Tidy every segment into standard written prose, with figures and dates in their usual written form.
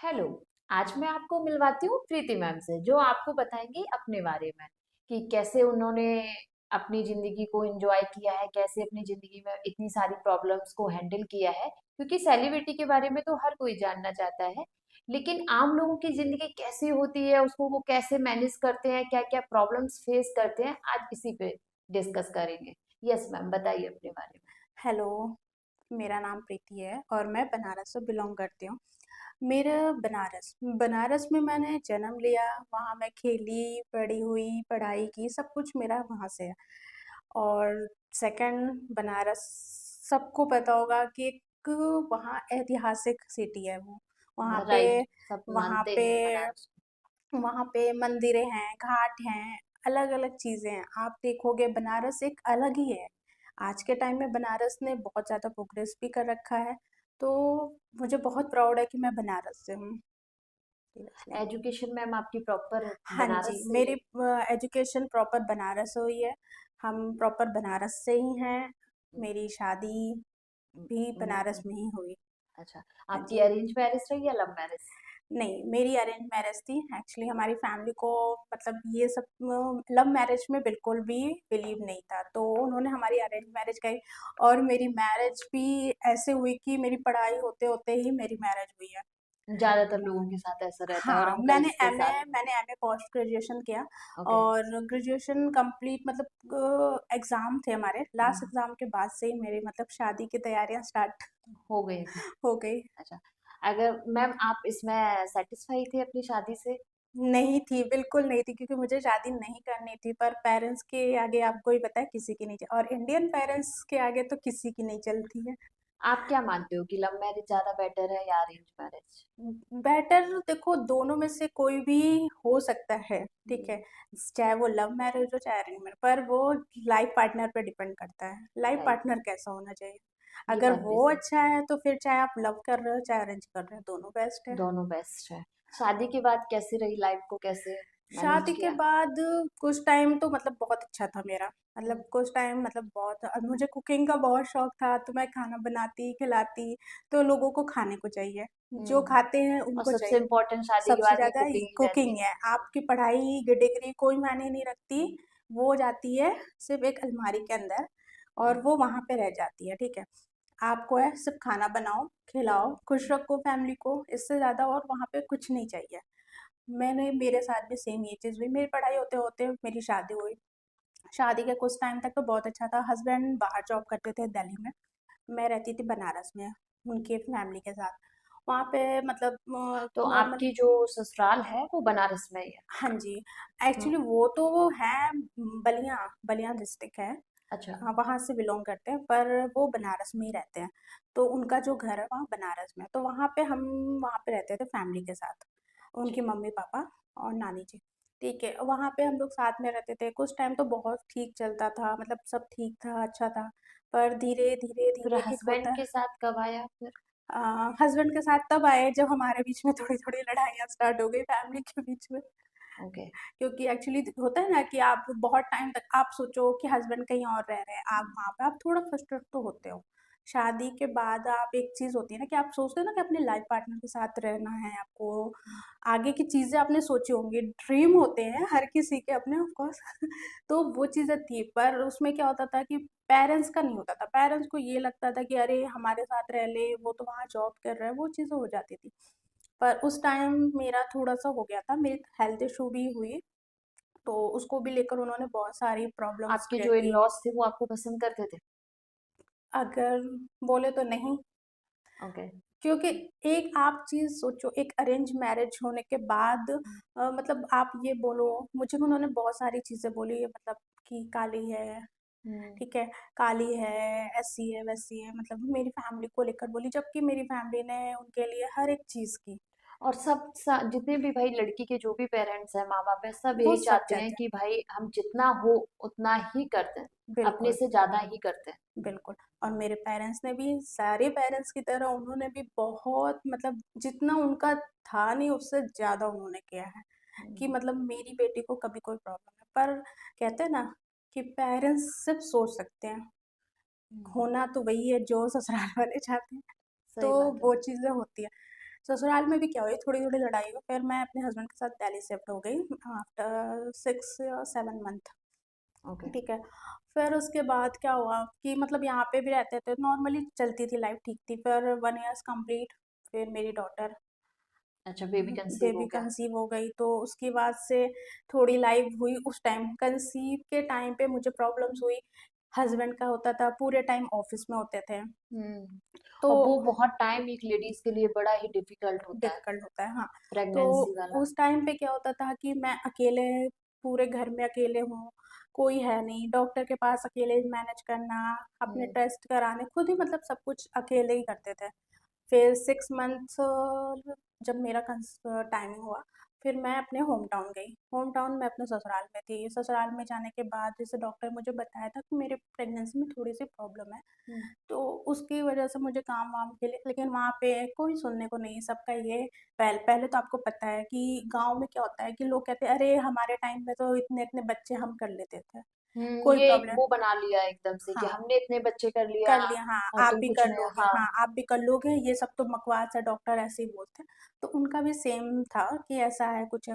Hello. आज मैं आपको मिलवाती हूँ प्रीति मैम से, जो आपको बताएंगी अपने बारे में कि कैसे उन्होंने अपनी जिंदगी को एंजॉय किया है, कैसे अपनी जिंदगी में इतनी सारी प्रॉब्लम्स को हैंडल किया है। क्योंकि सेलिब्रिटी के बारे में तो हर कोई जानना चाहता है, लेकिन आम लोगों की जिंदगी कैसी होती है, उसको वो कैसे मैनेज करते हैं, क्या क्या प्रॉब्लम्स फेस करते हैं, आज इसी पे डिस्कस करेंगे। यस मैम, बताइए अपने बारे में। हेलो। मेरा नाम प्रीति है और मैं बनारस से बिलोंग करती हूँ। मेरा बनारस बनारस में मैंने जन्म लिया, वहाँ मैं खेली बड़ी हुई, पढ़ाई की, सब कुछ मेरा वहाँ से है। और सेकंड, बनारस सबको पता होगा कि एक वहाँ ऐतिहासिक सिटी है वो। वहाँ पे राइट, सब वहाँ मानते पे हैं बनारस वहाँ पे मंदिरें हैं, घाट हैं, अलग-अलग चीज़ें हैं। आप देखोगे बनारस एक अलग ही है। आज के टाइम में बनारस ने बहुत ज़्यादा प्रोग्रेस भी कर रखा है, तो मुझे बहुत प्राउड है कि मैं बनारस से हूँ। को। सीरियसली। एजुकेशन मैम आपकी प्रॉपर हाँ जी, बनारस से ही मेरी है? एजुकेशन प्रॉपर बनारस हुई है। हम प्रॉपर बनारस से ही हैं। मेरी शादी भी बनारस हम्म, में ही हुई। अच्छा। हाँ आपकी जी। अरेंज मैरिज रही या लव मैरिज? नहीं, मेरी अरेंज मैरिज थी। एक्चुअली हमारी फैमिली को मतलब ये सब लव मैरिज में बिल्कुल भी बिलीव नहीं था, तो उन्होंने हमारी अरेंज मैरिज करी। और मेरी मैरिज भी ऐसे हुई कि मेरी पढ़ाई होते होते ही मेरी मैरिज हुई है। ज्यादातर लोगों के साथ ऐसा रहता है, और हाँ, अंकल्स के साथ भी। मैंने एमए पोस्ट ग्रेजुएशन किया। ओके। और ग्रेजुएशन कंप्लीट मतलब एग्जाम थे हमारे, लास्ट एग्जाम के बाद से ही मेरी मतलब शादी की तैयारियां स्टार्ट हो गई थी। हो गई। अच्छा। अगर मैम आप इसमें सेटिस्फाई थे अपनी शादी से? नहीं थी, बिल्कुल नहीं थी, क्योंकि मुझे शादी नहीं करनी थी, पर पेरेंट्स के आगे आपको ही पता है किसी की नहीं और इंडियन पेरेंट्स के आगे तो किसी की नहीं चलती है। आप क्या मानते हो कि लव मैरिज ज्यादा बेटर है या अरेंज मैरिज? बेटर देखो, दोनों में से कोई भी हो सकता है, ठीक है। चाहे वो लव मैरिज हो चाहे अरेंज मैरिज, पर वो लाइफ पार्टनर पे डिपेंड करता है, लाइफ राइट। पार्टनर कैसा होना चाहिए। ये अगर बात भी वो सही। अच्छा है तो फिर चाहे आप लव कर रहे हो चाहे अरेंज कर रहे हो, दोनों बेस्ट है। दोनों बेस्ट है। शादी के बाद कैसी रही लाइफ को, कैसे मैनेज शादी के किया? बाद कुछ टाइम तो मतलब बहुत अच्छा था मेरा। हम्म, मतलब कुछ टाइम मतलब बहुत, और मुझे कुकिंग का बहुत शौक था, तो मैं खाना बनाती खिलाती। तो लोगों को खाने को चाहिए, जो हम्म। खाते हैं और उनको सबसे चाहिए। इम्पोर्टेंट शादी के सबसे बाद में ज़्यादा कुकिंग ही रहती कुकिंग है। है। आपकी पढ़ाई की डिग्री कोई मायने नहीं रखती, वो जाती है सिर्फ एक अलमारी के अंदर, और हम्म, वो वहाँ पे रह जाती है, ठीक है। आपको है सिर्फ खाना बनाओ, खिलाओ, खुश रखो फैमिली को, इससे ज़्यादा और वहाँ पे कुछ नहीं चाहिए। मेरे साथ भी सेम ये चीज़ हुई। मेरी पढ़ाई होते-होते मेरी शादी हुई। शादी के कुछ टाइम तक तो बहुत अच्छा था। हस्बैंड बाहर जॉब करते थे दिल्ली में, मैं रहती थी बनारस में उनकी फैमिली के साथ। वहाँ पे मतलब तो नॉर्मल। आपकी जो ससुराल है वो बनारस में ही है? हाँ जी, हम्म, एक्चुअली वो है बलिया, बलिया डिस्ट्रिक्ट है। अच्छा। वहाँ से बिलॉन्ग करते हैं, पर वो बनारस में ही रहते हैं। तो उनका जो घर है वहाँ बनारस में, तो वहाँ पे हम वहाँ पे रहते थे फैमिली के साथ, उनकी ठीक है। मम्मी-पापा और नानी जी। ठीक है, वहाँ पे हम लोग साथ में रहते थे। कुछ टाइम तो बहुत ठीक चलता था, मतलब सब ठीक था, अच्छा था। पर फिर धीरे-धीरे एक हस्बैंड होता है। के साथ कब आया फिर? हस्बैंड के साथ तब आए जब हमारे बीच में थोड़ी-थोड़ी लड़ाइयाँ स्टार्ट हो गई फैमिली के बीच में। ओके। क्योंकि एक्चुअली होता है ना कि आप बहुत टाइम तक आप सोचो कि हस्बैंड कहीं और रह रहे हैं, आप वहाँ पे आप थोड़ा फ्रस्ट्रेट तो होते हो। शादी के बाद आप एक चीज़ होती है ना कि आप सोचते हो ना कि अपने लाइफ पार्टनर के साथ रहना है आपको। आगे की चीज़ें आपने सोची होंगी, ड्रीम होते हैं हर किसी के अपने ऑफ कोर्स। तो वो चीज़ें थी, पर उसमें क्या होता था कि पेरेंट्स का नहीं होता था। पेरेंट्स को ये लगता था कि अरे हमारे साथ रह ले, वो तो वहाँ जॉब कर रहा है, वो चीज़ें हो जाती थी। पर उस टाइम मेरा थोड़ा-सा हो गया था, मेरी हेल्थ इश्यू भी हुई, तो उसको भी लेकर उन्होंने बहुत सारी प्रॉब्लम्स आपके जो क्रिएट इन की। लॉज थे वो आपको पसंद करते थे? अगर बोले तो नहीं, ओके। क्योंकि एक आप चीज़ सोचो, एक अरेंज मैरिज होने के बाद मतलब आप ये बोलो, मुझे भी उन्होंने बहुत सारी चीज़ें बोली, मतलब कि काली है, हम्म। ठीक है, काली है, ऐसी है, वैसी है, मतलब मेरी फैमिली को लेकर बोली, जबकि मेरी फैमिली ने उनके लिए हर एक चीज़ की। और जितने भी भाई लड़की के जो भी पेरेंट्स हैं, माँ बाप हैं, सब वो यही सब चाहते हैं चाहते कि भाई हम जितना हो उतना ही करते हैं, हैं। अपने बिल्कुल। से ज्यादा ही करते हैं। बिल्कुल। और मेरे पेरेंट्स ने भी, सारे पेरेंट्स की तरह उन्होंने भी बहुत मतलब जितना उनका था नहीं, उससे ज़्यादा उन्होंने किया है कि हम्म, मतलब मेरी बेटी को कभी कोई प्रॉब्लम है। पर कहते हैं ना कि पेरेंट्स सिर्फ सोच सकते हैं, हम्म, होना तो वही है जो ससुराल वाले चाहते हैं। तो सही बात है। वो चीज़ें होती हैं। ससुराल में भी क्या हुई, थोड़ी-थोड़ी लड़ाई हुई, फिर मैं अपने हस्बैंड के साथ दिल्ली शिफ्ट हो गई आफ्टर 6 या 7 मंथ। ओके। ठीक है। फिर उसके बाद क्या हुआ कि मतलब यहाँ पे भी रहते थे, नॉर्मली चलती थी लाइफ, ठीक थी। फिर 1 ईयर्स कंप्लीट, फिर मेरी डॉटर अच्छा, बेबी कंसीव हो बेबी गया। कंसीव हो गई, तो उसके बाद से थोड़ी लाइफ हुई। उस टाइम कंसीव के टाइम पे मुझे प्रॉब्लम्स हुई। हस्बैंड का होता था, पूरे टाइम ऑफिस में होते थे, हम्म। तो और वो बहुत टाइम एक लेडीज के लिए बड़ा ही डिफिकल्ट होता है, डिफिकल्ट होता है। हाँ, तो प्रेगनेंसी वाला। उस टाइम पे क्या होता था कि मैं अकेले, पूरे घर में अकेले हूँ, कोई है नहीं, डॉक्टर के पास अकेले मैनेज करना, अपने हम्म। टेस्ट कराने खुद ही, मतलब सब कुछ अकेले ही करते थे। फिर 6 मंथ्स जब मेरा टाइमिंग हुआ, फिर मैं अपने होम टाउन गई। होम टाउन में अपने ससुराल में थी। ससुराल में जाने के बाद जैसे डॉक्टर मुझे बताया था कि मेरे प्रेगनेंसी में थोड़ी सी प्रॉब्लम है, हम्म। तो उसकी वजह से मुझे काम वाम के लिए, लेकिन वहाँ पे कोई सुनने को नहीं, सबका ये पहले तो आपको पता है कि गांव में क्या होता है कि लोग कहते हैं अरे हमारे टाइम में तो इतने इतने बच्चे हम कर लेते थे, कोई ये एक प्रॉब्लम। वो बना लिया एकदम से कि हाँ, हमने इतने बच्चे कर लिया कर लिया, हाँ, और आप तुम भी कुछ कर नहीं। लोगे, हाँ। हाँ, आप भी कर लोगे, ये सब तो बकवास है, डॉक्टर ऐसे ही बोलते हैं। तो उनका भी सेम था कि ऐसा है कुछ।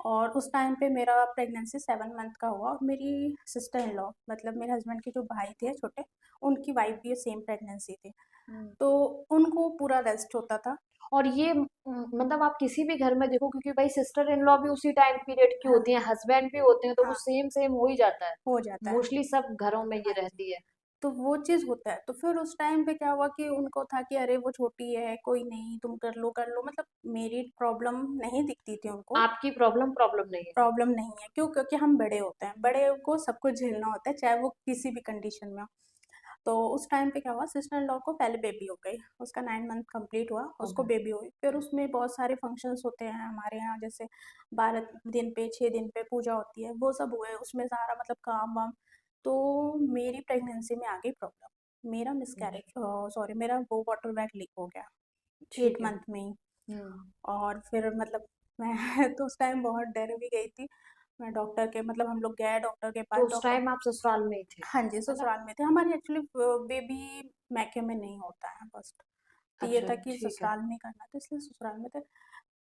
और उस टाइम पे मेरा प्रेगनेंसी 7 मंथ का हुआ, और मेरी सिस्टर इन लॉ, मतलब मेरे हस्बैंड के जो भाई थे छोटे, उनकी वाइफ भी सेम प्रेगनेंसी थी, हम्म। तो उनको पूरा रेस्ट होता था। और ये मतलब आप किसी भी घर में देखो, क्योंकि भाई सिस्टर इन लॉ भी उसी टाइम पीरियड की हाँ, होती हैं, हस्बैंड भी होते हैं, तो वो हाँ, सेम सेम हो ही जाता है। हो जाता है। मोस्टली सब घरों में ये हाँ जी। रहती है। तो वो चीज़ होता है। तो फिर उस टाइम पे क्या हुआ कि उनको था कि अरे वो छोटी है, कोई नहीं, तुम कर लो, मतलब मेरी प्रॉब्लम नहीं दिखती थी उनको। आपकी प्रॉब्लम प्रॉब्लम नहीं है। प्रॉब्लम नहीं है, क्यों? क्योंकि हम बड़े होते हैं, बड़े को सब कुछ झेलना होता है, चाहे वो किसी भी कंडीशन में हो। तो उस टाइम पे क्या हुआ, सिस्टर इन लॉ को पहले बेबी हो गई, उसका 9 मंथ कंप्लीट हुआ, उसको ओके। बेबी हुई। फिर उसमें बहुत सारे फंक्शंस होते हैं हमारे यहाँ, जैसे 12 दिन पे, 6 दिन पे पूजा होती है, वो सब हुए, उसमें सारा मतलब काम वाम। तो मेरी प्रेगनेंसी में आ गई प्रॉब्लम, मेरा मिसकैरेज, सॉरी, मेरा वो वाटर बैग लीक हो गया एट ठीक है। मंथ में ही। हम्म। और फिर मतलब मैं तो उस टाइम बहुत डर भी गई थी। मैं डॉक्टर के, मतलब हम लोग गए डॉक्टर के पास, तो उस डॉक्टर। टाइम आप ससुराल में ही थे, हाँ जी, है ना? ससुराल में थे हमारे, एक्चुअली बेबी मैके में नहीं होता है फर्स्ट। तो ये अच्छा, था कि ठीक है। ससुराल में ही करना था, इसलिए ससुराल में थे।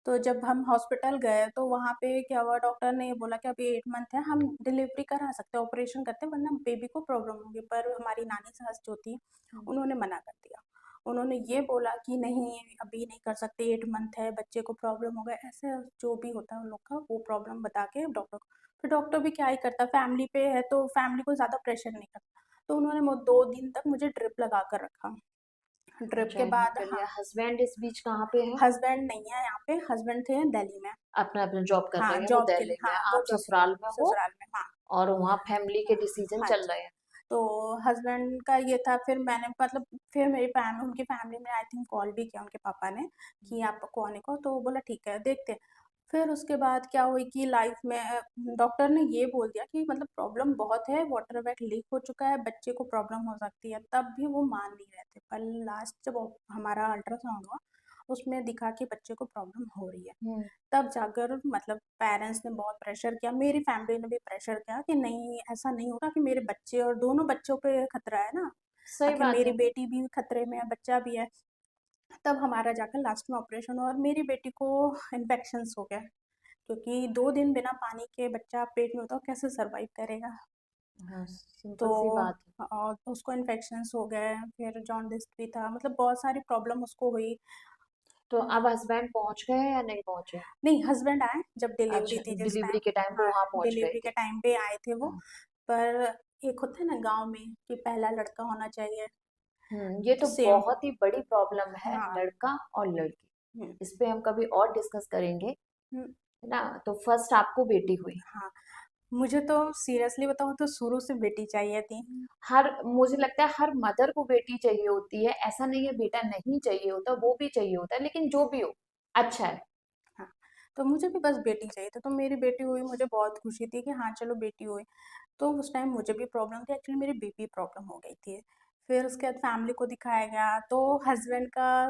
तो जब हम हॉस्पिटल गए तो वहाँ पे क्या हुआ, डॉक्टर ने ये बोला कि अभी 8 मंथ है, हम डिलीवरी करा सकते हैं, ऑपरेशन करते हैं, वरना बेबी को प्रॉब्लम होगी। पर हमारी नानी सास जो थी, हम्म। उन्होंने मना कर दिया। उन्होंने ये बोला कि नहीं, अभी नहीं कर सकते, 8 मंथ है, बच्चे को प्रॉब्लम होगा, ऐसे जो भी होता है उन लोग का, वो प्रॉब्लम बता के डॉक्टर को। फिर डॉक्टर भी क्या ही करता, फैमिली पे है तो फैमिली को ज़्यादा प्रेशर नहीं करता। तो उन्होंने 2 दिन तक मुझे ड्रिप लगा कर रखा। ड्रिप अच्छा, के एडमिट बाद, कर हाँ, लिया। हस्बैंड इस बीच कहाँ पे है? हस्बैंड नहीं है यहाँ पे, हस्बैंड थे दिल्ली में। अपना अपना जॉब कर हाँ, रहे हैं वो जॉब के लिए, दिल्ली में, हाँ, वो आप जॉब, ससुराल में हो, ससुराल में, हाँ। और वहाँ फैमिली के डिसीजन हाँ चल जी। रहे हैं। तो हस्बैंड का ये था, फिर मैंने मतलब, फिर मेरी उनकी फैमिली में आई थिंक कॉल भी किया उनके पापा ने कि आपको आने को, तो वो बोला ठीक है, देखते हैं। फिर उसके बाद क्या हुई कि लाइफ में डॉक्टर ने ये बोल दिया कि मतलब प्रॉब्लम बहुत है, वाटर बैग लीक हो चुका है, बच्चे को प्रॉब्लम हो सकती है, तब भी वो मान नहीं रहे थे। पर लास्ट जब हमारा अल्ट्रासाउंड हुआ, उसमें दिखा कि बच्चे को प्रॉब्लम हो रही है। हम्म। तब जाकर मतलब पेरेंट्स ने बहुत प्रेशर किया, मेरी फैमिली ने भी प्रेशर किया कि नहीं, ऐसा नहीं होगा कि मेरे बच्चे, और दोनों बच्चों पे खतरा है ना, सही आखिर बात मेरी है। बेटी भी खतरे में है, बच्चा भी है। तब हमारा जाकर लास्ट में ऑपरेशन हुआ, और मेरी बेटी को इन्फेक्शंस हो गया, क्योंकि 2 दिन बिना पानी के बच्चा पेट में होता है, कैसे सरवाइव करेगा। हाँ, तो सिंपल सी बात है। और उसको इन्फेक्शंस हो गए, फिर जॉन्डिस भी था, मतलब बहुत सारी प्रॉब्लम उसको हुई। तो अब हस्बैंड पहुंच गए हैं या नहीं पहुंचे? नहीं, हस्बैंड आए जब डिलीवरी अच्छा, थी, जिस डिलीवरी टाइम। के टाइम वो हाँ, वहां पहुंच गए डिलीवरी थे। के टाइम पे आए थे वो। हाँ। पर एक होता है ना गांव में कि पहला लड़का होना चाहिए, ये तो तो सेम। बहुत ही बड़ी प्रॉब्लम है, हाँ। लड़का और लड़की। हम्म, इस पे हम कभी और डिस्कस करेंगे, हम्म, है ना? तो फर्स्ट आपको बेटी हुई। हाँ, मुझे तो सीरियसली बताऊँ तो शुरू से बेटी चाहिए थी। हर मुझे लगता है हर मदर को बेटी चाहिए होती है, ऐसा नहीं है बेटा नहीं चाहिए होता, वो भी चाहिए होता है, लेकिन जो भी हो अच्छा है। हाँ, तो मुझे भी बस बेटी चाहिए था, तो मेरी बेटी हुई, मुझे बहुत खुशी थी कि हाँ चलो बेटी हुई। तो उस टाइम मुझे भी प्रॉब्लम थी, एक्चुअली मेरी बीपी प्रॉब्लम हो गई थी। फिर उसके बाद फैमिली को दिखाया गया, तो हस्बैंड का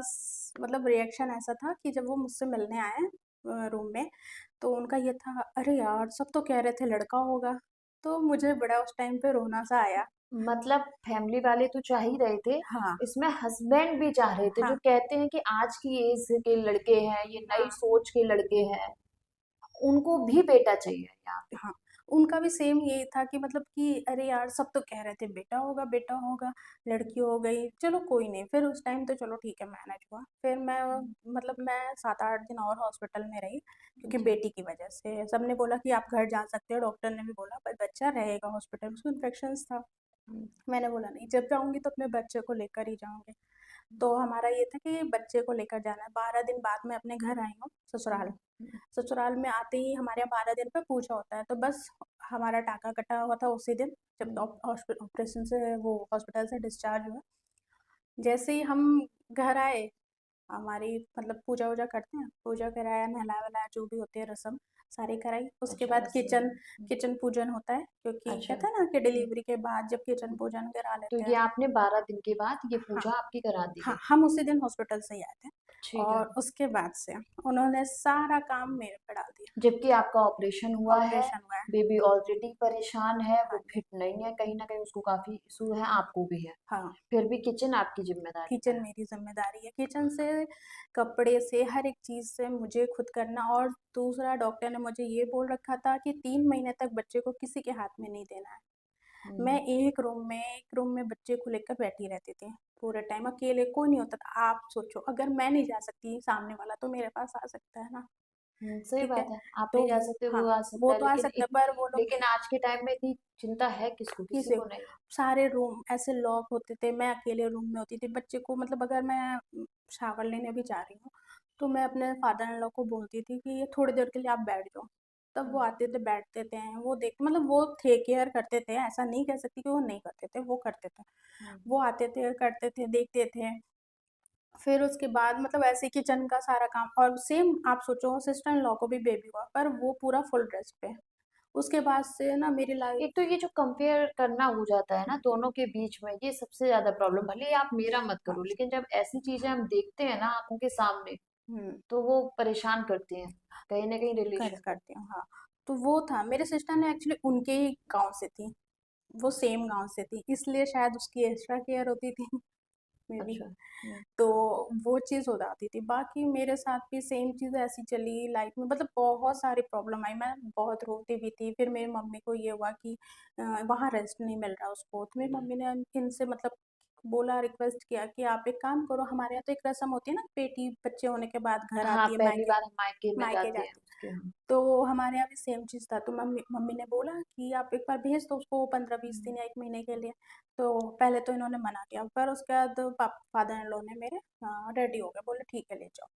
मतलब रिएक्शन ऐसा था कि जब वो मुझसे मिलने आए रूम में, तो उनका ये था, अरे यार सब तो कह रहे थे लड़का होगा। तो मुझे बड़ा उस टाइम पे रोना सा आया। मतलब फैमिली वाले तो चाह ही रहे थे, हाँ इसमें हस्बैंड भी चाह रहे थे, जो हाँ कहते हैं कि आज की एज के लड़के हैं, ये नई हाँ सोच के लड़के हैं, उनको भी बेटा चाहिए यहाँ पे। हाँ, उनका भी सेम यही था कि मतलब कि अरे यार सब तो कह रहे थे बेटा होगा, लड़की हो गई, चलो कोई नहीं। फिर उस टाइम तो चलो ठीक है मैनेज हुआ। फिर मैं हम्म, मतलब मैं 7-8 दिन और हॉस्पिटल में रही, क्योंकि जी। बेटी की वजह से सबने बोला कि आप घर जा सकते हो, डॉक्टर ने भी बोला पर बच्चा रहेगा हॉस्पिटल में, उसको इन्फेक्शंस था। हम्म, मैंने बोला नहीं, जब जाऊंगी तो अपने बच्चे को लेकर ही जाऊंगी। तो हमारा ये था कि बच्चे को लेकर जाना है। 12 दिन बाद मैं अपने घर आई हूँ ससुराल। हम्म, हम्म, ससुराल में आते ही हमारे यहाँ 12 दिन पे पूजा होता है, तो बस हमारा टाका कटा हुआ था उसी दिन, जब हम्म, ऑपरेशन से वो हॉस्पिटल से डिस्चार्ज हुआ। जैसे ही हम घर आए, हमारी मतलब पूजा वूजा करते हैं, पूजा कराया, नहलाया वहलाया, जो भी होती है रस्म सारी कराई। उसके अच्छा, बाद रस्म किचन है। किचन पूजन होता है, क्योंकि अच्छा। कहते हैं ना कि डिलीवरी के बाद जब किचन पूजन करा तो लेते ये हैं। आपने 12 दिन के बाद ये हाँ पूजा आपकी करा दी हाँ, गई। हम उसी दिन हॉस्पिटल से ही आए थे। ठीक है। और उसके बाद से उन्होंने सारा काम मेरे पे डाल दिया। जबकि आपका ऑपरेशन हुआ है, ऑपरेशन हुआ है। बेबी ऑलरेडी परेशान है, वो हाँ जी। फिट नहीं है, कहीं ना कहीं उसको काफी इशू है, आपको भी है, हाँ, फिर भी किचन आपकी जिम्मेदारी में किचन है। मेरी ज़िम्मेदारी है, किचन से, कपड़े से, हर एक चीज़ से मुझे खुद करना। और दूसरा डॉक्टर ने मुझे ये बोल रखा था कि 3 महीने तक बच्चे को किसी के हाथ में नहीं देना है। मैं हम्म, एक रूम में बच्चे को लेकर बैठी रहती थी, पूरे टाइम अकेले, कोई नहीं होता था। आप सोचो, अगर मैं नहीं जा सकती, सामने वाला तो मेरे पास आ सकता है ना, सही ठीक है? बात है, आप तो नहीं जा सकते, हाँ, वो आ वो सकता है, तो आ सकता है पर वो लोग लेकिन आज के टाइम में इतनी चिंता है किसको, किसी किसे, को नहीं है। सारे रूम ऐसे लॉक होते थे, मैं अकेले रूम में होती थी बच्चे को, मतलब अगर मैं शावर लेने भी जा रही हूँ, तो मैं अपने फादर इन लॉ को बोलती थी कि ये थोड़ी देर के लिए आप बैठ जाओ। तब वो हम्म, आते थे, बैठते थे, वो देख मतलब वो थे, केयर करते थे, ऐसा नहीं कह सकती कि वो नहीं करते थे, वो करते थे। हम्म, वो आते थे, करते थे, देखते थे। फिर उसके बाद मतलब ऐसे किचन का सारा काम, और सेम आप सोचो सिस्टर इन लॉ को भी बेबी हुआ, पर वो पूरा फुल रेस्ट पे। उसके बाद से ना मेरी एक लाइफ। तो ये जो कंपेयर करना हो जाता है ना दोनों के बीच में, ये सबसे ज्यादा प्रॉब्लम, भले ही आप मेरा मत हाँ, करो, लेकिन जब ऐसी चीजें हम देखते हैं ना आंखों के सामने, हम्म, तो वो परेशान करती हैं कहीं ना कहीं कर रिलेशन को। करती हूँ हाँ। तो वो था, मेरे सिस्टर ने एक्चुअली उनके ही गांव से थी, वो सेम गांव से थी, इसलिए शायद उसकी एक्स्ट्रा केयर होती थी मे बी। अच्छा। तो वो चीज़ हो जाती थी। बाकी मेरे साथ भी सेम चीज़ ऐसी चली लाइफ में, मतलब बहुत सारी प्रॉब्लम आई, मैं बहुत रोती भी थी। फिर मेरी मम्मी को ये हुआ कि वहाँ रेस्ट नहीं मिल रहा उसको, तो मेरी मम्मी ने इनसे मतलब बोला, रिक्वेस्ट किया कि आप एक काम करो, हमारे यहाँ तो एक रस्म होती है ना, बेटी बच्चे होने के बाद घर हाँ, आती है पहली मायके, बार हम मायके में मायके जाते हैं जाती है। उसके हम। तो हमारे यहाँ भी सेम चीज़ था, तो मम्मी मम्मी ने बोला कि आप एक बार भेज दो उसको 15-20 दिन या 1 महीने के लिए। तो पहले तो इन्होंने मना किया, पर उसके बाद फादर इन लॉ ने मेरे रेडी हो गए, बोले ठीक है ले जाओ।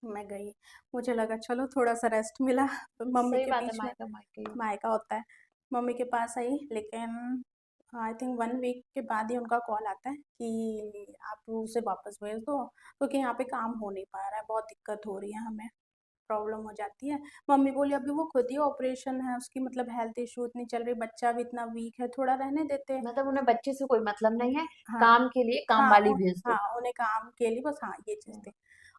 मैं गई, मुझे लगा चलो थोड़ा सा रेस्ट मिला मम्मी सही के बात है, बीच में, मायका मायके ही होता मायका होता है। मम्मी के पास आई, लेकिन आई थिंक 1 वीक के बाद ही उनका कॉल आता है कि आप उसे वापस भेज दो, क्योंकि यहाँ पे काम हो नहीं पा रहा है, बहुत दिक्कत हो रही है हमें, प्रॉब्लम हो जाती है। मम्मी बोली अभी वो खुद ही ऑपरेशन है उसकी, मतलब हेल्थ इशू इतनी चल रही, बच्चा भी इतना वीक है, थोड़ा रहने देते। मतलब उन्हें बच्चे से कोई मतलब नहीं है, हाँ काम के लिए काम हाँ वाली भेज हाँ, दो। उन्हें काम के लिए बस, हाँ ये चीज़ हम्म, थी।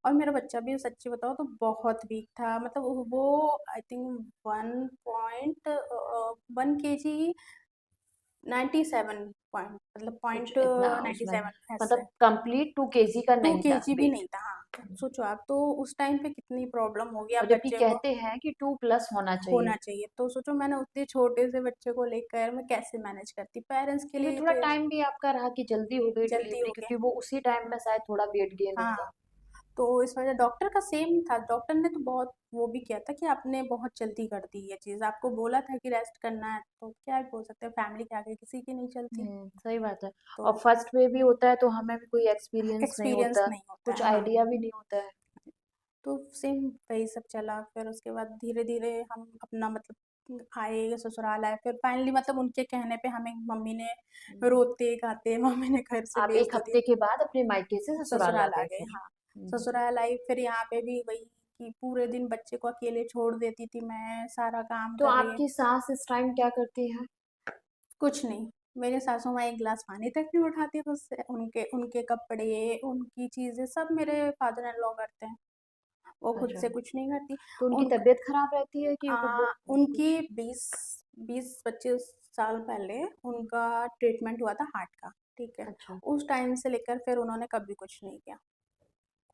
और मेरा बच्चा भी सच्ची बताओ तो बहुत वीक था, मतलब वो आई थिंक 1.1 kg, 97 पॉइंट, मतलब कुछ पॉइंट इतना नाइन्टी उसमें, सेवन ऐसे। मतलब कंप्लीट 2 kg का टू नहीं के था जी भी वेट। नहीं था, हाँ सोचो आप, तो उस टाइम पे कितनी प्रॉब्लम होगी और आप जबकि बच्चे को। कहते हैं कि 2+ होना चाहिए। होना चाहिए, तो सोचो मैंने उतने छोटे से बच्चे को लेकर मैं कैसे मैनेज करती, पेरेंट्स के क्योंकि लिए थोड़ा तो टाइम भी आपका रहा कि जल्दी हो गई जल्दी डिलीवरी, हो गया। क्योंकि वो उसी टाइम में शायद थोड़ा वेट गेन हाँ, होता। तो इस वजह डॉक्टर का सेम था, डॉक्टर ने तो बहुत वो भी किया था कि आपने बहुत जल्दी कर दी ये चीज़, आपको बोला था कि रेस्ट करना है, तो क्या बोल सकते हैं, फैमिली के आगे किसी की नहीं चलती। सही बात है। तो और फर्स्ट बेबी होता है तो हमें भी कोई एक्सपीरियंस नहीं एक्सपीरियंस होता, नहीं होता कुछ है हाँ। आइडिया भी नहीं होता है। तो सेम वही सब चला, फिर उसके बाद धीरे धीरे हम अपना मतलब आए, ससुराल आए, फिर फाइनली मतलब उनके कहने पे हमें मम्मी ने हम्म, रोते गाते मम्मी ने घर से आप भेज एक दी हफ्ते थी। के बाद अपने मायके से ससुराल आ ससुराल आ गए गए फिर। हाँ। ससुराल आई, फिर यहाँ पे भी वही कि पूरे दिन बच्चे को अकेले छोड़ देती थी मैं, सारा काम तो कर रही है। आपकी सास इस टाइम क्या करती है? कुछ नहीं, मेरे सासू माँ एक गिलास पानी तक नहीं उठाती मुझसे, उनके उनके कपड़े, उनकी चीजें सब मेरे फादर इन लॉ करते हैं। वो खुद अच्छा, से कुछ नहीं करती। तो उनकी उन तबीयत खराब रहती है कि वो उनकी कुछ? 20-25 साल पहले उनका ट्रीटमेंट हुआ था हार्ट का, ठीक है। अच्छा। उस टाइम से लेकर फिर उन्होंने कभी कुछ नहीं किया,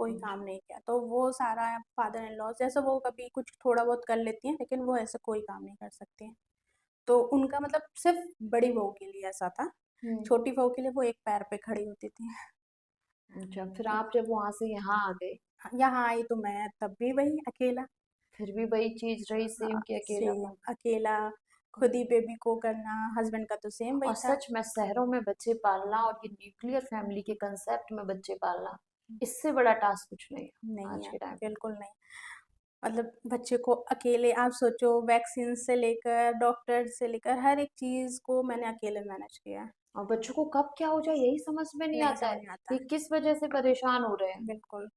कोई काम अच्छा। नहीं किया। तो वो सारा फादर इन लॉ जैसे वो कभी कुछ थोड़ा बहुत कर लेती हैं, लेकिन वो ऐसे कोई काम नहीं कर सकती हैं। तो उनका मतलब सिर्फ बड़ी बहू के लिए ऐसा था, हम्म। छोटी बहू के लिए वो एक पैर पे खड़ी होती थी। अच्छा, फिर ठीक। आप जब वहां से यहाँ आ गए, यहाँ आई तो मैं तब भी वही अकेला। फिर भी वही चीज रही सेम कि सेम अकेलापन? अकेला, खुद ही बेबी को करना, हस्बैंड का तो सेम वही और था। सच में शहरों में बच्चे पालना और ये न्यूक्लियर फैमिली के कंसेप्ट में बच्चे पालना, इससे बड़ा टास्क कुछ नहीं है नहीं आज है, के टाइम में। बिल्कुल नहीं। मतलब बच्चे को अकेले आप सोचो, वैक्सीन से लेकर डॉक्टर से लेकर हर एक चीज़ को मैंने अकेले मैनेज किया है। और बच्चों को कब क्या हो जाए यही समझ में नहीं नहीं आता समझ है में आता। कि किस वजह से परेशान हो रहे हैं। बिल्कुल।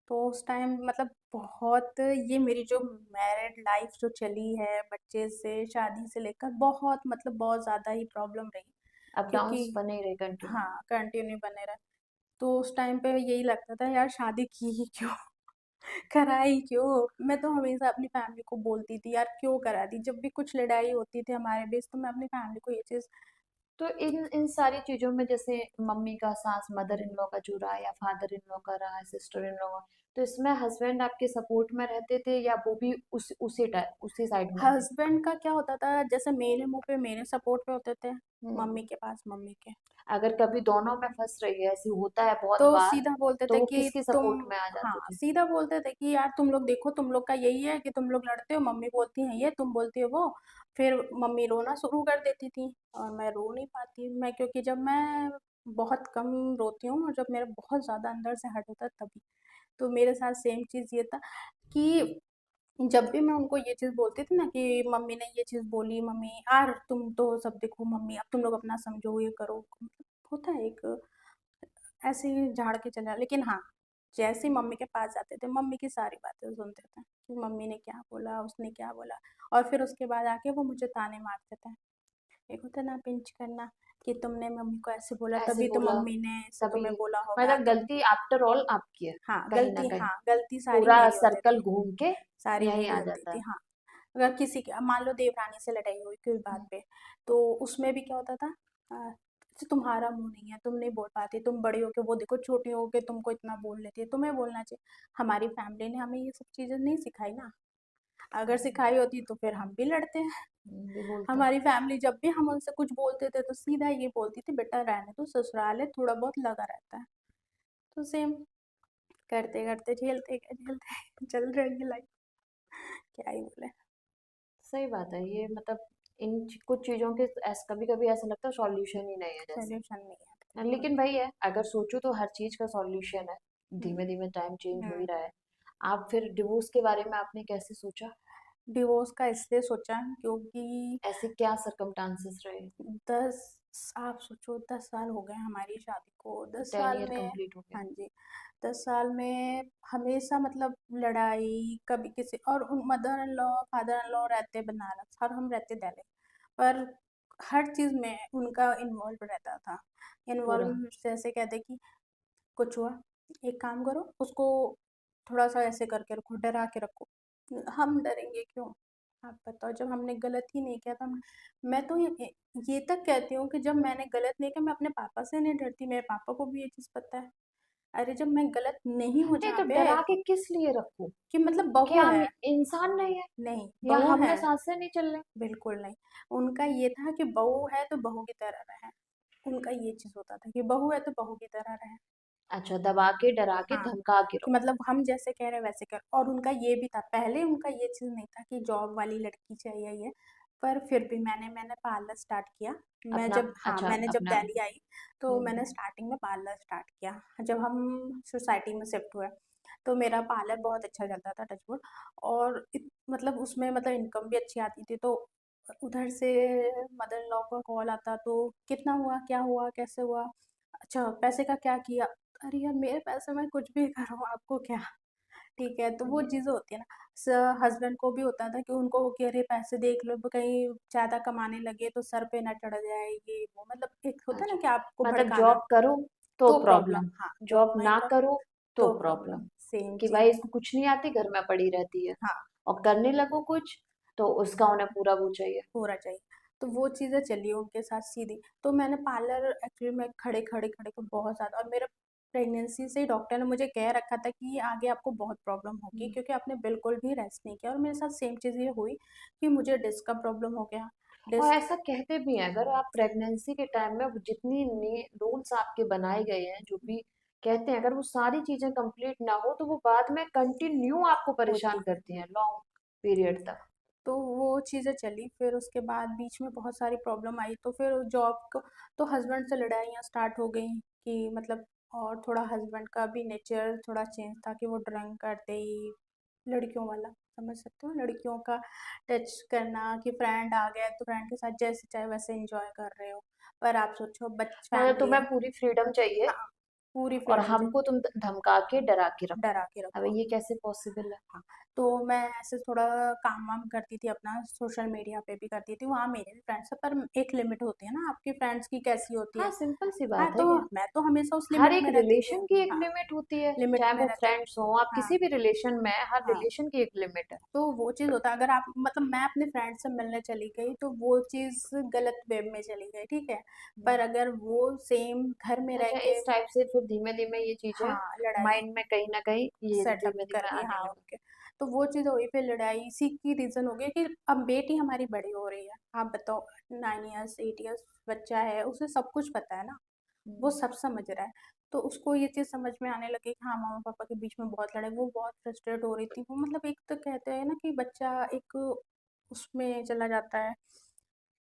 तो उस टाइम मतलब बहुत ये मेरी जो मैरिड लाइफ जो चली है, बच्चे से शादी से लेकर बहुत मतलब बहुत ज़्यादा ही प्रॉब्लम रही। अप क्योंकि डाउन्स बने ही रहे कंटिन्यू। हाँ, कंटिन्यू बने रहे। तो उस टाइम पे यही लगता था यार शादी की ही क्यों? कराई क्यों? मैं तो हमेशा अपनी फैमिली को बोलती थी यार क्यों करा दी? जब भी कुछ लड़ाई होती थी हमारे बीच तो मैं अपनी फैमिली को ये चीज़। तो इन इन सारी चीजों में जैसे मम्मी का सास मदर इन लॉ का जो रहा या फादर इन लॉ का रहा सिस्टर इन लॉ, तो इसमें हस्बैंड आपके सपोर्ट में रहते थे या वो भी उसी साइड में थे? हस्बैंड का क्या होता था, जैसे मेरे मुँह पे मेरे सपोर्ट पे होते थे, हम्म। मम्मी के पास मम्मी के। अगर कभी दोनों में फंस रही है, ऐसी होता है बहुत तो बार, सीधा बोलते तो थे वो कि किसके तुम, सपोर्ट में आ हाँ, जाते थे? सीधा बोलते थे कि यार तुम लोग देखो, तुम लोग का यही है कि तुम लोग लड़ते हो, मम्मी बोलती हैं ये, तुम बोलती हो वो। फिर मम्मी रोना शुरू कर देती थी और मैं रो नहीं पाती। मैं क्योंकि जब मैं बहुत कम रोती हूँ और जब मेरा बहुत ज़्यादा अंदर से हर्ट होता है तभी। तो मेरे साथ सेम चीज़ ये था कि जब भी मैं उनको ये चीज़ बोलती थी ना कि मम्मी ने ये चीज़ बोली, मम्मी यार तुम तो सब देखो, मम्मी अब तुम लोग अपना समझो, ये करो। मतलब होता है एक ऐसे ही झाड़ के चला, लेकिन हाँ, जैसे ही मम्मी के पास जाते थे मम्मी की सारी बातें सुनते थे कि मम्मी ने क्या बोला, उसने क्या बोला। और फिर उसके बाद आके वो मुझे ताने मारते थे। एक होता है ना पिंच करना, कि तुमने मम्मी को ऐसे बोला ऐसे तभी तो बोला मम्मी ने ऐसे तभी, तुम्हें बोला होगा मतलब तुम। गलती आफ्टर ऑल आपकी है, हाँ कहीं ना गलती, कहीं हाँ गलती सारी पूरा मेरी होती सर्कल थी, घूम के सारी यही मेरी आ होती जाता थी। है। हाँ, अगर किसी के मान लो देवरानी से लड़ाई हुई कोई बात हम्म। पे, तो उसमें भी क्या होता था, "अच्छा, तुम्हारा मुंह नहीं है, तुम नहीं बोल पाती, तुम बड़ी हो के वो देखो छोटी हो के तुमको इतना बोल लेती है, तुम्हें बोलना चाहिए। हमारी फैमिली ने हमें ये सब चीजें नहीं सिखाई ना। अगर सिखाई होती तो फिर हम भी लड़ते हैं। भी बोलते। हमारी फैमिली जब भी हम उनसे कुछ बोलते थे तो सीधा ये बोलती थी बेटा रहने दो, ससुराल है थोड़ा बहुत लगा रहता है। तो सेम करते करते झेलते झेलते चल रही है लाइफ, क्या ही बोले। सही बात है ये, मतलब कुछ चीजों के कभी कभी ऐसा लगता है सॉल्यूशन ही नहीं है जैसे। सोल्यूशन नहीं है बिल्कुल। लेकिन भाई है, अगर सोचो तो हर चीज का सॉल्यूशन है। हम्म। धीमे धीमे टाइम चेंज हो ही हम्म। रहा है। आप फिर डिवोर्स के बारे में आपने कैसे सोचा? डिवोर्स का इसलिए सोचा क्योंकि ऐसे क्या सरकमस्टांसेस रहे? 10, आप सोचो 10 साल हो गए हमारी शादी को, 10 साल 10 ईयर में। कंप्लीट हो गया। हाँ जी। 10 साल में हमेशा मतलब लड़ाई, कभी किसी और mother in law father in law रहते बनारस और हम रहते दिल्ली, पर हर चीज़ में उनका इन्वॉल्व रहता था। पूरा। इन्वॉल्व जैसे कहते कि कुछ हुआ, एक काम करो उसको थोड़ा सा ऐसे करके रखो, डरा के रखो। हम डरेंगे क्यों? आप बताओ, जब हमने गलत ही नहीं किया था। मैं तो ये तक कहती हूँ कि जब मैंने गलत नहीं किया मैं अपने पापा से नहीं डरती, मेरे पापा को भी ये चीज़ पता है। अरे जब मैं गलत नहीं हूँ नहीं जहाँ तो पे, डरा के किस लिए रखो? कि मतलब क्या बहू हम है। इंसान नहीं है? नहीं, या बहू हम है। में सांसें नहीं चल रही? बिल्कुल नहीं। उनका ये था कि बहू है तो बहू की तरह रहे। उनका ये चीज़ होता था कि बहू है तो बहू की तरह रहे। अच्छा, दबा के डरा के हाँ, धमका के कि रखो। मतलब हम जैसे कह रहे हैं वैसे कर। और उनका ये भी था, पहले उनका ये चीज़ नहीं था कि जॉब वाली लड़की चाहिए ये। पर फिर भी मैंने पार्लर स्टार्ट किया। मैं अपना। जब, हाँ, अच्छा, मैंने जब अपना। दिल्ली आई तो हम्म। मैंने स्टार्टिंग में पार्लर स्टार्ट किया। जब हम सोसाइटी में शिफ्ट हुए तो मेरा पार्लर बहुत अच्छा चलता था, टचवुड। और मतलब उसमें मतलब इनकम भी अच्छी आती थी। तो उधर से मदर इन लॉ का कॉल आता तो कितना हुआ, क्या हुआ, कैसे हुआ, अच्छा पैसे का क्या किया। अरे यार मेरे पैसे में कुछ भी करो, आपको क्या। ठीक है, तो वो हम्म। चीज़ें होती है ना। हस्बैंड को भी होता था कि उनको कि अरे पैसे देख लो, कहीं ज़्यादा कमाने लगे तो सर पे ना चढ़ जाए ये वो, मतलब एक होता है ना अच्छा, कि आपको मतलब भड़काना। जॉब करो तो तो प्रॉब्लम, प्रॉब्लम, हाँ, जॉब जॉब नहीं ना करो करो तो तो प्रॉब्लम। प्रॉब्लम। सेम कि चीज भाई है। इसको कुछ नहीं आती, घर में पड़ी रहती है, हाँ, और करने लगो कुछ तो उसका उन्हें पूरा वो चाहिए। होना चाहिए। तो वो चीज़ें चली उनके साथ सीधी। तो मैंने पार्लर एक्चुअली में खड़े खड़े खड़े को बहुत ज़्यादा, और मेरा प्रेगनेंसी से ही डॉक्टर ने मुझे कह रखा था कि ये आगे आपको बहुत प्रॉब्लम होगी, हम्म। क्योंकि आपने बिल्कुल भी रेस्ट नहीं किया। और मेरे साथ सेम चीज़ ये हुई कि मुझे डिस्क का प्रॉब्लम हो गया। और डिस्क। ऐसा कहते भी हैं, अगर आप प्रेगनेंसी के टाइम में वो जितनी रूल्स आपके बनाए गए हैं, जो भी कहते हैं, अगर वो सारी चीजें कंप्लीट ना हो तो वो बाद में कंटिन्यू आपको होती परेशान है। करती हैं लॉन्ग पीरियड तक। तो वो चीज़ें चली, फिर उसके बाद बीच में बहुत सारी प्रॉब्लम आई, तो फिर जॉब को, तो हस्बैंड से लड़ाइयाँ स्टार्ट हो गई कि मतलब, और थोड़ा हस्बैंड का भी नेचर थोड़ा चेंज था कि वो ड्रिंक करते ही, लड़कियों वाला, समझ सकते हो, लड़कियों का टच करना, कि फ्रेंड आ गया तो फ्रेंड के साथ जैसे चाहे वैसे एंजॉय कर रहे हो। पर आप सोचो बच मतलब फैमिली तुम्हें है। पूरी फ्रीडम चाहिए हाँ, पूरी और फ्रीडम चाहिए। हमको तुम धमका के डरा के रखो। डरा के अब रखो। ये कैसे पॉसिबल है? हाँ, तो मैं ऐसे थोड़ा काम वाम करती थी अपना, सोशल मीडिया पे भी करती थी, वहाँ मेरे भी फ्रेंड्स हैं, पर एक लिमिट होती है ना आपकी फ्रेंड्स की कैसी होती हाँ, है। सिंपल सी हाँ, बात है तो ये। मैं तो हमेशा उस हर लिमिट एक में रहती थी। रिलेशन की एक हाँ, लिमिट होती है, लिमिट चाहे में वो रहती। फ्रेंड्स हो, आप हाँ, किसी भी रिलेशन में, हर हाँ, रिलेशन की एक लिमिट है। तो वो चीज़ होता है, अगर आप मतलब मैं अपने फ्रेंड से मिलने चली गई तो वो चीज़ गलत वे में चली गई, ठीक है। पर अगर वो सेम घर में रह अच्छा, के, इस टाइप से फिर धीमे धीमे ये चीजें हाँ, लड़ाई माइंड में कहीं ना कहीं ये सेटअप धीमे धीमे करके, आने हाँ, लगे। ओके। तो वो चीज़ हुई, फिर लड़ाई इसी की रीज़न हो गई कि अब बेटी हमारी बड़ी हो रही है। आप बताओ, 9 इयर्स 8 इयर्स बच्चा है, उसे सब कुछ पता है ना, वो हम्म। सब समझ रहा है। तो उसको ये चीज़ समझ में आने लगी कि हाँ, मम्मा पापा के बीच में बहुत लड़ाई, वो बहुत फ्रस्ट्रेट हो रही थी। वो मतलब एक तो कहते हैं ना कि बच्चा एक उसमें चला जाता है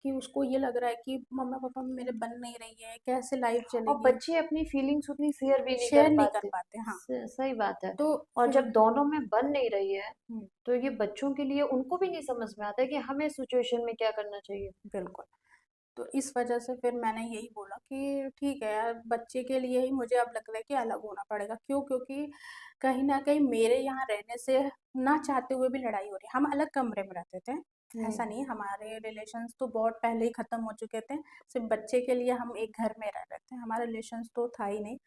कि उसको ये लग रहा है कि मम्मा पापा मेरे बन नहीं रही है, कैसे लाइफ और चलेगी। बच्चे अपनी फीलिंग्स उतनी शेयर भी नहीं कर शेयर नहीं कर पाते। पाते, हाँ। सही बात है। तो और फिर जब दोनों में बन नहीं रही है हम्म, तो ये बच्चों के लिए उनको भी नहीं समझ में आता है कि हमें सिचुएशन में क्या करना चाहिए। बिल्कुल। तो इस वजह से फिर मैंने यही बोला कि ठीक है यार, बच्चे के लिए ही मुझे अब लग रहा है कि अलग होना पड़ेगा। क्यों? क्योंकि कहीं न कहीं मेरे यहाँ रहने से ना चाहते हुए भी लड़ाई हो रही है। हम अलग कमरे में रहते थे, ऐसा नहीं, हमारे रिलेशंस तो बहुत पहले ही ख़त्म हो चुके थे। सिर्फ़ बच्चे के लिए हम एक घर में रह रहे थे। हमारा रिलेशंस तो था ही नहीं,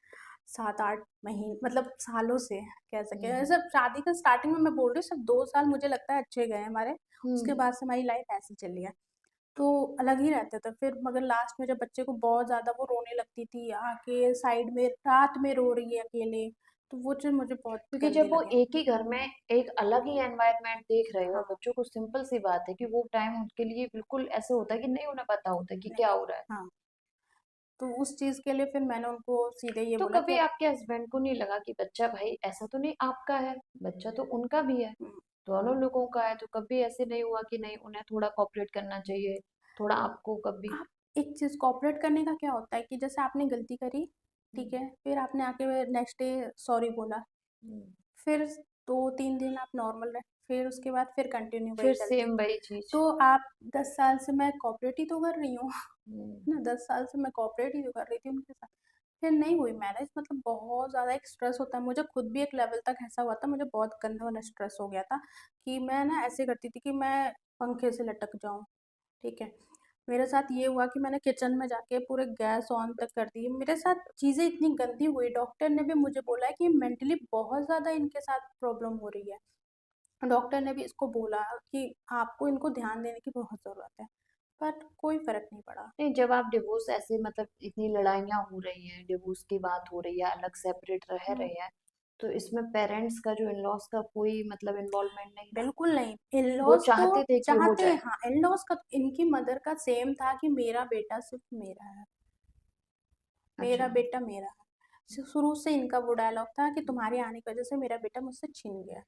7-8 मतलब सालों से कह सकें। हम्म। सिर्फ़ शादी का स्टार्टिंग में मैं बोल रही हूँ, सिर्फ़ 2 साल मुझे लगता है अच्छे गए हमारे। उसके हम्म। बाद से हमारी लाइफ़ ऐसे चली है। तो अलग ही रहते थे। फिर मगर लास्ट में जब बच्चे को बहुत ज़्यादा वो रोने लगती थी, आके साइड में रात में रो रही है अकेले, तो वो चीज़ मुझे बहुत क्योंकि गंदी जब वो लगी। एक ही घर में एक अलग ही एनवायरनमेंट देख रहे हो, हाँ, बच्चों को सिंपल सी बात है कि वो टाइम उनके लिए बिल्कुल ऐसे होता है कि नहीं उन्हें पता होता कि नहीं, क्या हो रहा है। हाँ, तो उस चीज़ के लिए फिर मैंने उनको सीधे ये तो बोला कभी कि आपके हस्बैंड को नहीं लगा कि बच्चा भाई ऐसा तो नहीं आपका है, बच्चा तो उनका भी है, हुँ, दोनों लोगों का है, तो कभी ऐसे नहीं हुआ कि नहीं उन्हें थोड़ा कॉपरेट करना चाहिए, थोड़ा आपको कभी? आप एक चीज़ कोऑपरेट करने का क्या होता है कि जैसे आपने गलती करी, ठीक हम्म। है, फिर आपने आके नेक्स्ट डे सॉरी बोला, हम्म। फिर 2-3 दिन आप नॉर्मल रहे, फिर उसके बाद फिर कंटिन्यू वही फिर गलती। सेम वही चीज। तो आप 10 साल से मैं कोऑपरेट ही तो कर रही हूँ। हम्म। ना 10 साल से मैं कोऑपरेट ही तो कर रही थी उनके साथ। फिर नहीं हुई मैनेज, मतलब बहुत ज़्यादा एक स्ट्रेस होता है। मुझे खुद भी एक लेवल तक ऐसा हुआ था, मुझे बहुत गंदा वाला स्ट्रेस हो गया था कि मैं ना ऐसे करती थी कि मैं पंखे से लटक जाऊँ, ठीक है। मेरे साथ ये हुआ कि मैंने किचन में जाके पूरे गैस ऑन तक कर दी। मेरे साथ चीज़ें इतनी गंदी हुई, डॉक्टर ने भी मुझे बोला है कि मेंटली बहुत ज़्यादा इनके साथ प्रॉब्लम हो रही है। डॉक्टर ने भी इसको बोला कि आपको इनको ध्यान देने की बहुत ज़रूरत है, पर कोई फ़र्क नहीं पड़ा। नहीं, जब आप डिवोर्स ऐसे मतलब इतनी लड़ाइयाँ हो रही हैं, डिवोर्स की बात हो रही है, अलग सेपरेट रह हुँ, रहे हैं, तो इसमें पेरेंट्स का जो इन-लॉज़ का कोई मतलब इन्वॉल्वमेंट नहीं रहा? बिल्कुल नहीं। वो इन-लॉज़ तो चाहते थे कि हो चाहते हैं, जाए? हाँ, इन-लॉज़ का इनकी मदर का सेम था कि मेरा बेटा सिर्फ़ मेरा है, अच्छा। मेरा बेटा मेरा है। शुरू से इनका वो डायलॉग था कि तुम्हारे आने की वज़ह से मेरा बेटा मुझसे छिन गया।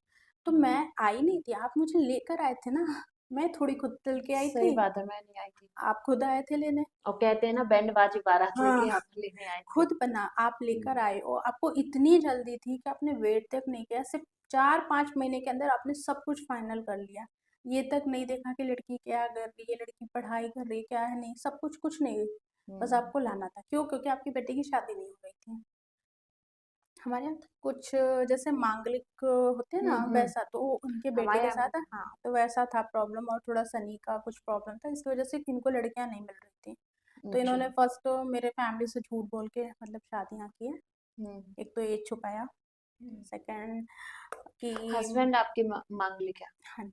तो हम्म। मैं आई नहीं थी, आप मुझे लेकर आए थे ना, मैं थोड़ी खुद चल के आई सही थी, बात है, मैं नहीं आई थी। आप खुद आए थे लेने। और कहते हैं ना बैंड बाजी बारात हाँ। लेके आप लेने आए थे। खुद बना आप लेकर हम्म। आए और आपको इतनी जल्दी थी कि आपने वेट तक नहीं किया, सिर्फ 4-5 महीने के अंदर आपने सब कुछ फाइनल कर लिया। ये तक नहीं देखा कि लड़की क्या कर रही है, लड़की पढ़ाई कर रही है, क्या है नहीं, सब कुछ कुछ नहीं। बस हम्म। आपको लाना था। क्यों? क्योंकि आपकी बेटी की शादी नहीं हो रही थी। हमारे यहाँ कुछ जैसे मांगलिक होते हैं ना, हम्म। वैसा तो उनके बेटे हमारे के यहाँ भी साथ है, हाँ, तो वैसा था प्रॉब्लम, और थोड़ा सनी का कुछ प्रॉब्लम था, इसकी वजह से इनको लड़कियां नहीं मिल रही थी। था। तो अच्छा। इन्होंने फर्स्ट तो मेरे फैमिली से झूठ बोल के मतलब शादियाँ की है। हम्म। एक तो एज छुपाया, सेकंड कि हस्बैंड आपके मांग ले क्या? हाँ,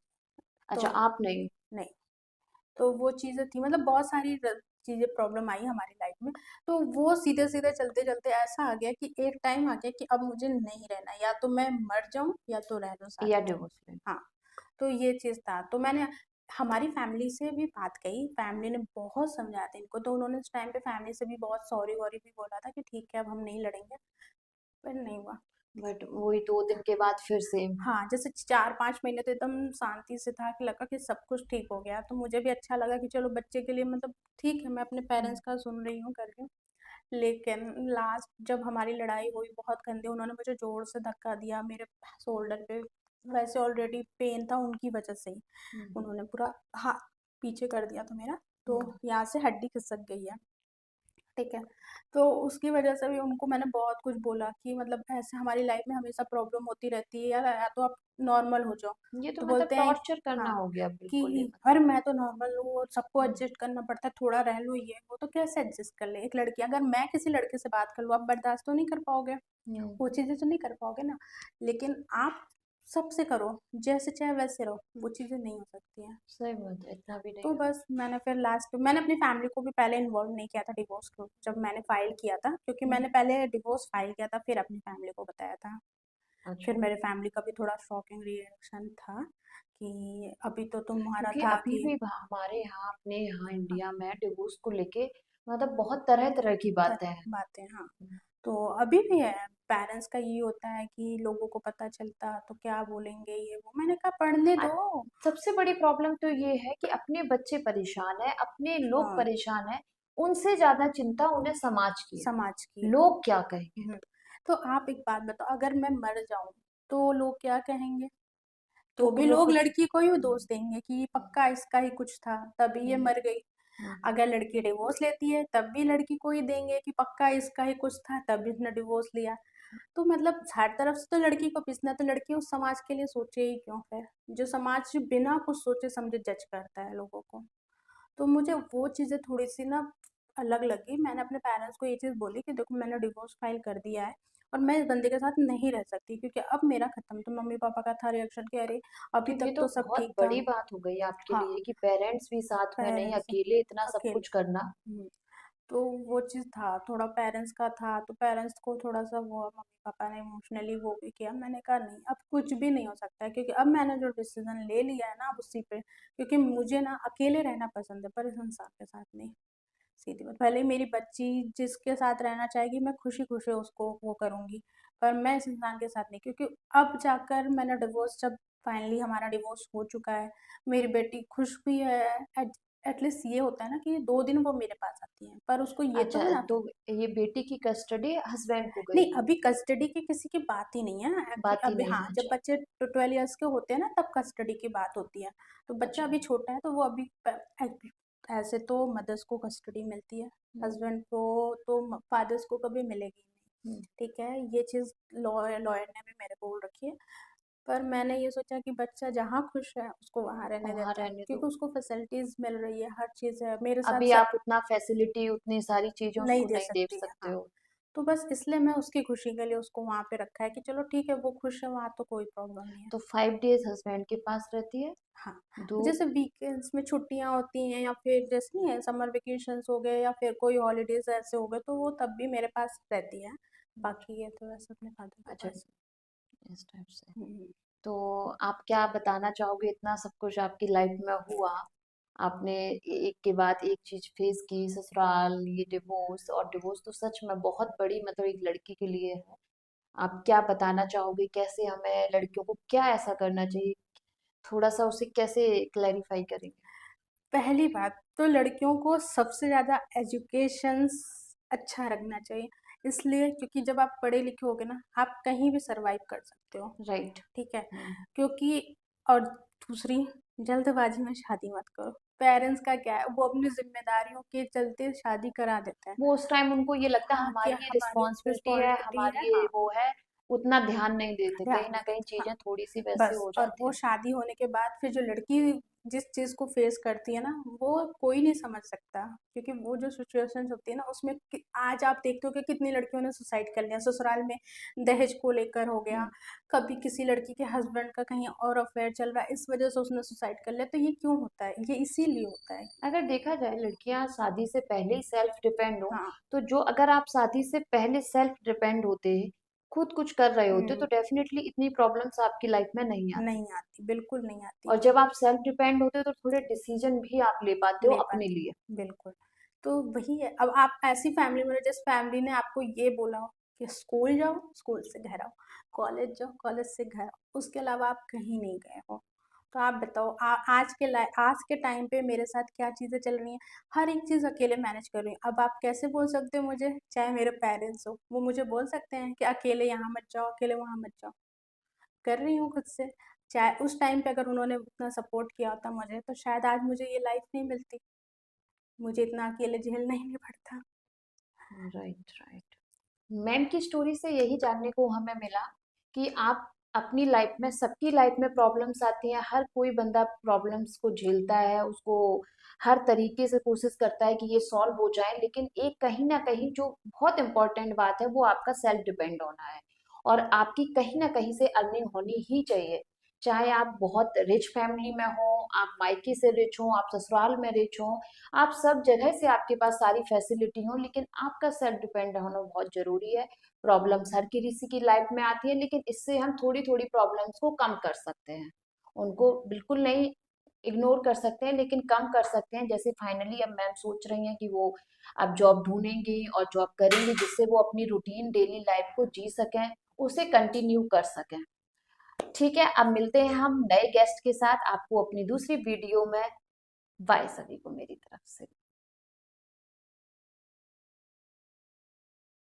अच्छा, तो आप नहीं। नहीं, तो वो चीज़ें थी, मतलब बहुत सारी चीज़ें प्रॉब्लम आई हमारी लाइफ में। तो वो सीधे सीधे चलते चलते ऐसा आ गया कि एक टाइम आ गया कि अब मुझे नहीं रहना, या तो मैं मर जाऊं या तो रह लो साथ या में। डिवोर्स लेना? हाँ, तो ये चीज़ था, तो मैंने हमारी फैमिली से भी बात कही, फैमिली ने बहुत समझाया था इनको, तो उन्होंने उस टाइम पे फैमिली से भी बहुत सॉरी वॉरी भी बोला था कि ठीक है अब हम नहीं लड़ेंगे, पर नहीं हुआ। बट वही 2 दिन के बाद फिर सेम। हाँ, जैसे 4-5 महीने तो एकदम शांति से था कि लगा कि सब कुछ ठीक हो गया, तो मुझे भी अच्छा लगा कि चलो बच्चे के लिए, मतलब ठीक है मैं अपने पेरेंट्स का सुन रही हूँ कर रही हूँ। लेकिन लास्ट जब हमारी लड़ाई हुई बहुत गंदी, उन्होंने मुझे जोर से धक्का दिया मेरे शोल्डर पे, वैसे ऑलरेडी पेन था उनकी वजह से ही, हम्म। उन्होंने पूरा हाथ पीछे कर दिया था मेरा, तो हम्म। यहाँ से हड्डी खिसक गई है। ठीक है, तो उसकी वजह से भी उनको मैंने बहुत कुछ बोला कि मतलब ऐसे हमारी लाइफ में हमेशा प्रॉब्लम होती रहती है यार, या तो आप नॉर्मल हो जाओ। ये तो तो मतलब बोलते हैं टॉर्चर करना हाँ, हो गया बिल्कुल ही कि मतलब। अरे मैं तो नॉर्मल हूँ और सबको हम्म। एडजस्ट करना पड़ता है, थोड़ा रह लो ये वो, तो कैसे एडजस्ट कर ले एक लड़की, अगर मैं किसी लड़के से बात कर लूँ आप बर्दाश्त तो नहीं कर पाओगे, हम्म। वो चीज़ें तो नहीं कर पाओगे ना। लेकिन आप सबसे करो, जैसे चाहे वैसे रहो, वो चीज़ें नहीं हो सकती हैं। सही बात है, इतना भी नहीं तो हो बस मैंने फिर लास्ट मैंने अपनी फैमिली को भी पहले इन्वॉल्व नहीं किया था डिवोर्स को, जब मैंने फाइल किया था, क्योंकि सकता। मैंने पहले डिवोर्स फाइल किया था फिर अपनी फैमिली को बताया था। फिर अच्छा। मेरे फैमिली का भी थोड़ा शॉकिंग रिएक्शन था कि अभी तो तुम्हारा क्योंकि था अभी कि भी हमारे यहाँ, अपने यहाँ हाँ, इंडिया में डिवोर्स को लेके मतलब बहुत तरह तरह की बातें हैं। बातें हाँ, तो अभी भी है, पेरेंट्स का ये होता है कि लोगों को पता चलता तो क्या बोलेंगे ये वो, मैंने कहा पढ़ने आ- दो। सबसे बड़ी प्रॉब्लम तो ये है कि अपने बच्चे परेशान है, अपने लोग हाँ, परेशान है, उनसे ज्यादा चिंता उन्हें समाज की है। समाज की है। लोग क्या कहेंगे? हम्म, तो आप एक बात बताओ, अगर मैं मर जाऊं तो लोग क्या कहेंगे? तो वो भी लोग लोग कुछ। लड़की को ही दोष देंगे कि पक्का इसका ही कुछ था तभी ये हम्म। मर गई। हम्म। अगर लड़की डिवोर्स लेती है तब भी लड़की को ही देंगे कि पक्का इसका ही कुछ था तभी इसने डिवोर्स लिया। तो मतलब हर तरफ से तो लड़की को पिसना, तो लड़की उस समाज के लिए सोचे ही क्यों फिर, जो समाज बिना कुछ सोचे समझे जज करता है लोगों को। तो मुझे वो चीज़ें थोड़ी सी ना अलग लगी, मैंने अपने पेरेंट्स को ये चीज़ बोली कि देखो मैंने डिवोर्स फाइल कर दिया है और मैं इस बंदे के साथ नहीं रह सकती, क्योंकि अब मेरा खत्म। तो मम्मी पापा का था रिएक्शन कि अरे तो अभी ये तक तो तो सब बहुत ठीक था। बड़ी बात हो गई आपके हाँ, लिए कि पेरेंट्स भी साथ में नहीं, पेरेंट्स अकेले इतना सब अकेले। कुछ करना। हम्म, तो वो चीज़ था, थोड़ा पेरेंट्स का था, तो पेरेंट्स को थोड़ा सा वो मम्मी पापा ने इमोशनली वो भी किया। मैंने कहा नहीं अब कुछ भी नहीं हो सकता है, क्योंकि अब मैंने जो डिसीजन ले लिया है ना अब उसी पे, क्योंकि मुझे ना अकेले रहना पसंद है पर इस इंसान के साथ नहीं। सीधी बात, भले ही मेरी बच्ची जिसके साथ रहना चाहेगी मैं खुशी खुशी उसको वो करूँगी, पर मैं इस इंसान के साथ नहीं, क्योंकि अब जाकर मैंने डिवोर्स जब फाइनली हमारा डिवोर्स हो चुका है, मेरी बेटी खुश भी है। एटलीस्ट ये होता है ना कि 2 दिन वो मेरे पास आती है, पर उसको ये तो अच्छा, है ना। तो ये बेटी की कस्टडी हस्बैंड को गई नहीं, है? अभी कस्टडी की किसी की बात ही नहीं है एक्चुअली, बात ही अभी नहीं हाँ है? जब अच्छा। बच्चे 12 इयर्स के होते हैं ना तब कस्टडी की बात होती है। तो बच्चा अच्छा। अभी छोटा है तो वो अभी ऐसे तो मदर्स को कस्टडी मिलती है, हम्म। हस्बैंड को तो फादर्स को कभी मिलेगी नहीं। हम्म। ठीक है, ये चीज़ लॉयर लॉयर ने भी मेरे को बोल रखी है, पर मैंने ये सोचा कि बच्चा जहाँ खुश है उसको वहाँ रहने वहां देते हैं, रहने दो। क्योंकि उसको फैसिलिटीज मिल रही है, हर चीज़ है मेरे अभी साथ सब आप उतना फैसिलिटी, उतनी सारी चीजें नहीं उसको दे नहीं दे सकती है। सकते हाँ, हो। तो बस इसलिए मैं उसकी खुशी के लिए उसको वहाँ पे रखा है कि चलो ठीक है वो खुश है वहाँ तो कोई प्रॉब्लम नहीं है। तो 5 डेज हस्बैंड के पास रहती है? हाँ, दो। जैसे वीकेंड्स में छुट्टियाँ होती हैं या फिर जैसे नहीं है समर वेकेशंस हो गए या फिर कोई हॉलीडेज ऐसे हो गए तो वो तब भी मेरे पास रहती है। बाकी ये तो वैसे अपने फादर के अच्छा, पास। इस टाइप से। हम्म, तो आप क्या बताना चाहोगे, इतना सब कुछ आपकी लाइफ में हुआ, आपने एक के बाद एक चीज फेस की, ससुराल, ये डिवोर्स, और डिवोर्स तो सच में बहुत बड़ी मतलब एक लड़की के लिए है। आप क्या बताना चाहोगे, कैसे हमें लड़कियों को क्या ऐसा करना चाहिए, थोड़ा सा उसे कैसे क्लैरिफाई करेंगे? पहली बात तो लड़कियों को सबसे ज़्यादा एजुकेशन अच्छा रखना चाहिए, इसलिए क्योंकि जब आप पढ़े लिखे होगे ना आप कहीं भी सरवाइव कर सकते हो। राइट। ठीक है, हम्म। क्योंकि और दूसरी, जल्दबाजी में शादी मत करो। पेरेंट्स का क्या है, वो अपनी जिम्मेदारियों के चलते शादी करा देते हैं। वो उस टाइम उनको ये लगता है हाँ, कि हमारी ये हमारी रिस्पॉन्सिबिलिटी है, रिस्पॉन्सिबिलिटी है। हमारी ये हाँ, वो है, उतना ध्यान नहीं देते, ध्यान कहीं ना नहीं कहीं देते, हाँ। चीजें थोड़ी सी वैसे बस, हो और जाती वो है। शादी होने के बाद फिर जो लड़की जिस चीज़ को फेस करती है ना, वो कोई नहीं समझ सकता, क्योंकि वो जो सिचुएशंस होती है ना उसमें आज आप देखते हो कि कितनी लड़कियों ने सुसाइड कर लिया ससुराल में, दहेज को लेकर हो गया, हम्म। कभी किसी लड़की के हस्बैंड का कहीं और अफेयर चल रहा है, इस वजह से उसने सुसाइड कर लिया। तो ये क्यों होता है? ये इसीलिए होता है। अगर देखा जाए लड़कियां शादी से पहले ही सेल्फ डिपेंड हो, हाँ। तो जो अगर आप शादी से पहले सेल्फ डिपेंड होते, खुद कुछ कर रहे होते, तो हम्म। डेफिनेटली इतनी प्रॉब्लम्स आपकी लाइफ में नहीं आती। नहीं आती, बिल्कुल नहीं आती। और जब आप सेल्फ डिपेंड होते हो तो थोड़े डिसीजन भी आप ले पाते हो ले अपने पाते, लिए। बिल्कुल। तो वही है, अब आप ऐसी फैमिली में जिस फैमिली ने आपको ये बोला हो कि स्कूल जाओ, स्कूल से घर आओ, कॉलेज जाओ, कॉलेज से घर आओ, उसके अलावा आप कहीं नहीं गए हो। तो आप बताओ, आज के टाइम पे मेरे साथ क्या चीज़ें चल रही हैं, हर एक चीज़ अकेले मैनेज कर रही हूँ। अब आप कैसे बोल सकते हो मुझे, चाहे मेरे पेरेंट्स हो, वो मुझे बोल सकते हैं कि अकेले यहाँ मत जाओ, अकेले वहाँ मत जाओ। कर रही हूँ खुद से। चाहे उस टाइम पे अगर उन्होंने उतना सपोर्ट किया होता मुझे, तो शायद आज मुझे ये लाइफ नहीं मिलती, मुझे इतना अकेले झेलना ही नहीं पड़ता। Right, right. मैम की स्टोरी से यही जानने को हमें मिला कि आप अपनी लाइफ में, सबकी लाइफ में प्रॉब्लम्स आती हैं, हर कोई बंदा प्रॉब्लम्स को झेलता है, उसको हर तरीके से कोशिश करता है कि ये सॉल्व हो जाए, लेकिन एक कहीं ना कहीं जो बहुत इंपॉर्टेंट बात है वो आपका सेल्फ डिपेंड होना है। और आपकी कहीं ना कहीं से अर्निंग होनी ही चाहिए। चाहे आप बहुत रिच फैमिली में हो, आप मायके से रिच हो, आप ससुराल में रिच हो, आप सब जगह से आपके पास सारी फैसिलिटी हो, लेकिन आपका सेल्फ डिपेंड होना बहुत जरूरी है। प्रॉब्लम्स हर किसी की लाइफ में आती है, लेकिन इससे हम थोड़ी थोड़ी प्रॉब्लम्स को कम कर सकते हैं। उनको बिल्कुल नहीं इग्नोर कर सकते हैं, लेकिन कम कर सकते हैं। जैसे फाइनली अब मैम सोच रही हैं कि वो अब जॉब ढूंढेंगी और जॉब करेंगी, जिससे वो अपनी रूटीन डेली लाइफ को जी सकें, उसे कंटिन्यू कर सकें। ठीक है, अब मिलते हैं हम नए गेस्ट के साथ आपको अपनी दूसरी वीडियो में। बाय सभी को मेरी तरफ से।